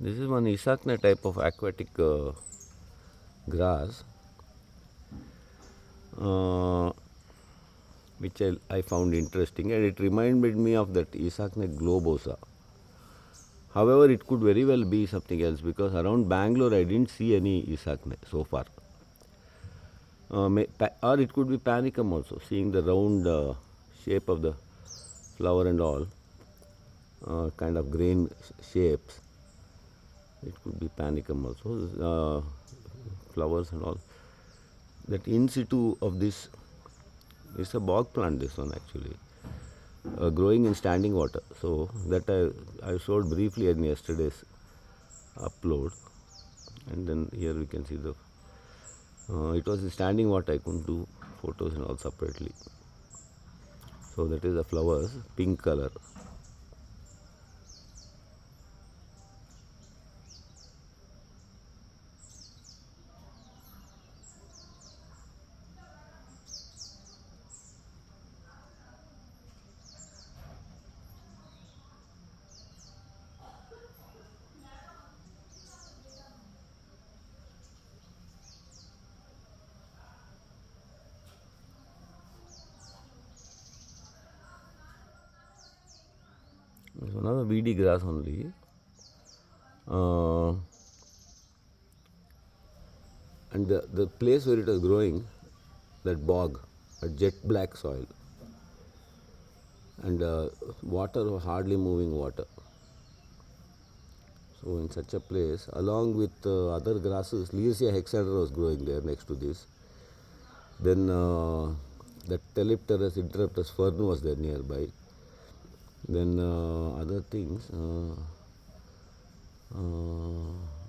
This is one Isachne type of aquatic grass, uh, which I found interesting, and it reminded me of that Isachne globosa. However, it could very well be something else because around Bangalore I didn't see any Isachne so far. Or it could be panicum also, seeing the round shape of the flower and all, kind of grain shapes. It could be panicum also, flowers and all. That in situ of this is a bog plant, this one actually, growing in standing water. So that I showed briefly in yesterday's upload, and then here we can see the it was in standing water. I couldn't do photos and all separately. So that is the flowers, pink color. It's another weedy grass only. Uh, and the place where it was growing, that bog, a jet black soil, and water, hardly moving water. So in such a place, along with other grasses, Lycia hexandra was growing there next to this. Then that Telepterus interruptus fern was there nearby. Then other things.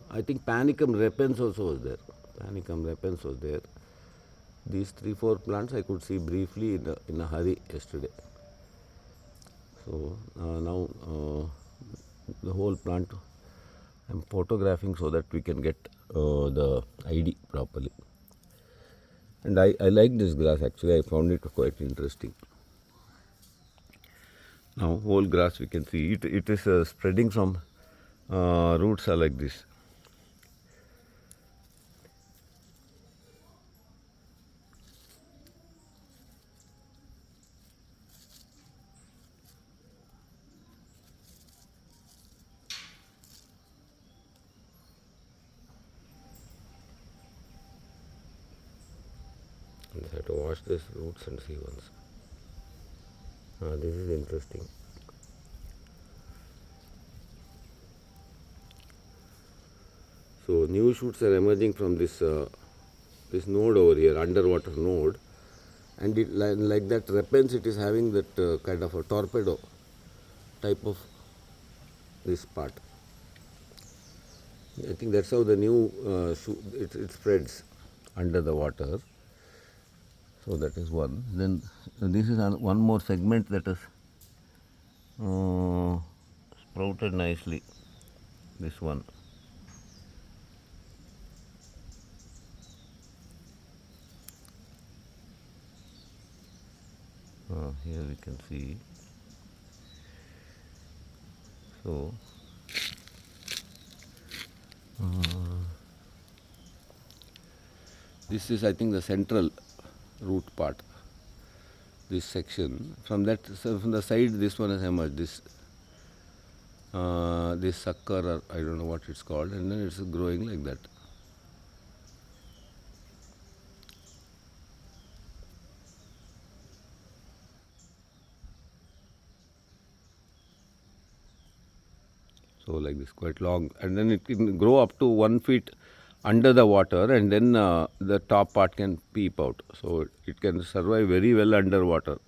I think Panicum repens also was there. Panicum repens was there. These 3-4 plants I could see briefly in a hurry yesterday. So now the whole plant I'm photographing so that we can get the ID properly. And I like this grass actually. I found it quite interesting. Now whole grass we can see it is spreading from roots are like this. I have to wash these roots and see once. This is interesting. So new shoots are emerging from this node over here, underwater node, and it like that repens. It is having that kind of a torpedo type of this part. I think that's how the new shoot it spreads under the water. So that is one. Then this is one more segment that is sprouted nicely. This one. Here we can see. So this is, I think, the central root part. This section from that, so from the side, this one has emerged. This sucker, or I don't know what it's called, and then it's growing like that. So like this, quite long, and then it can grow up to 1 feet under the water, and then the top part can peep out. So it can survive very well underwater.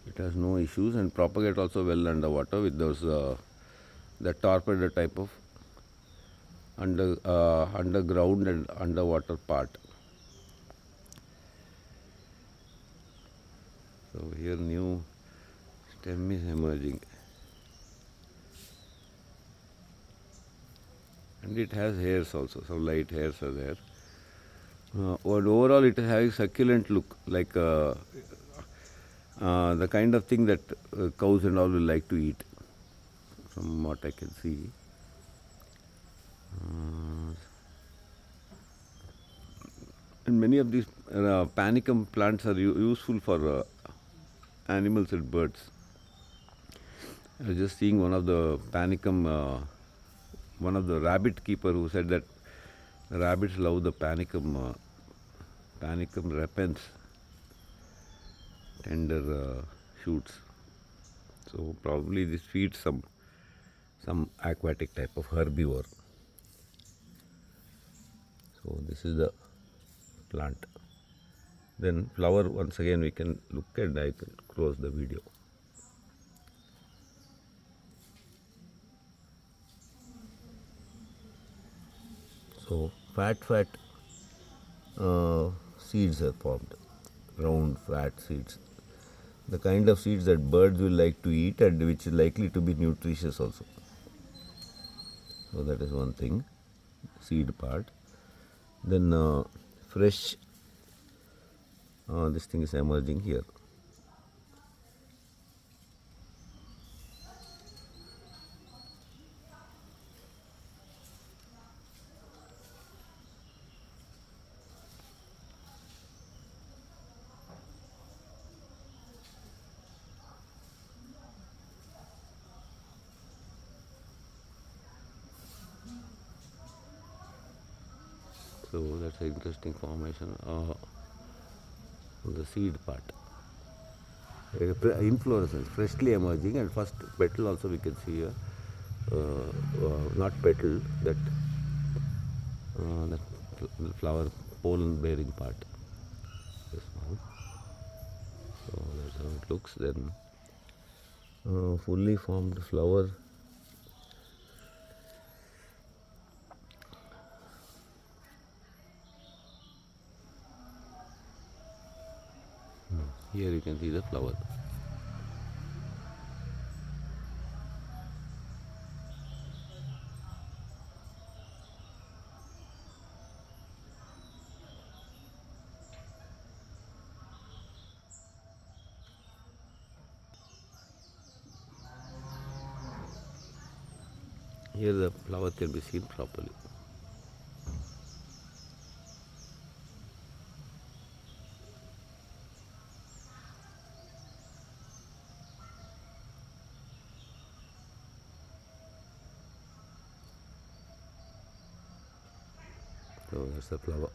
It has no issues and propagate also well underwater with those the torpedo type of underground and underwater part. So here new stem is emerging. And it has hairs also, some light hairs are there. But overall it is having succulent look, like the kind of thing that cows and all will like to eat, from what I can see. And many of these panicum plants are useful for animals and birds. I was just seeing one of the panicum, one of the rabbit keeper who said that rabbits love the panicum repens, tender shoots. So probably this feeds some aquatic type of herbivore. So this is the plant. Then flower, once again we can look at. I can close the video. So fat seeds are formed, round fat seeds. The kind of seeds that birds will like to eat and which is likely to be nutritious also. So that is one thing, seed part. Then fresh, this thing is emerging here. So that's an interesting formation. The seed part. Inflorescence, freshly emerging, and first petal also we can see here. Not petal, that flower pollen bearing part. This one. So that's how it looks. Then fully formed flower. Here you can see the flower. Here the flower can be seen properly. So that's the flower.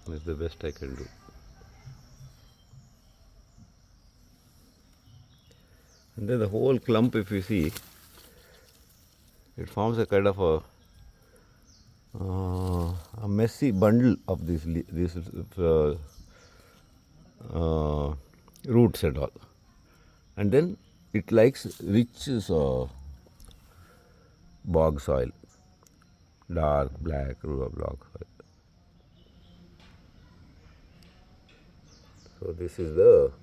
That's the best I can do. And then the whole clump, if you see, it forms a kind of a messy bundle of these roots and all. And then it likes rich bog soil, dark black bog soil. So this is the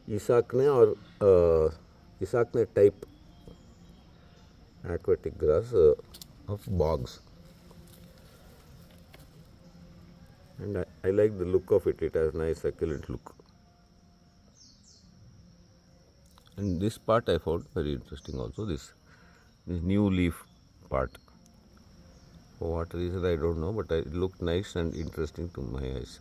Isachne or Isachne type aquatic grass of bogs. And I like the look of it. It has nice succulent look. And this part I found very interesting also, this new leaf part. For what reason I don't know, but it looked nice and interesting to my eyes.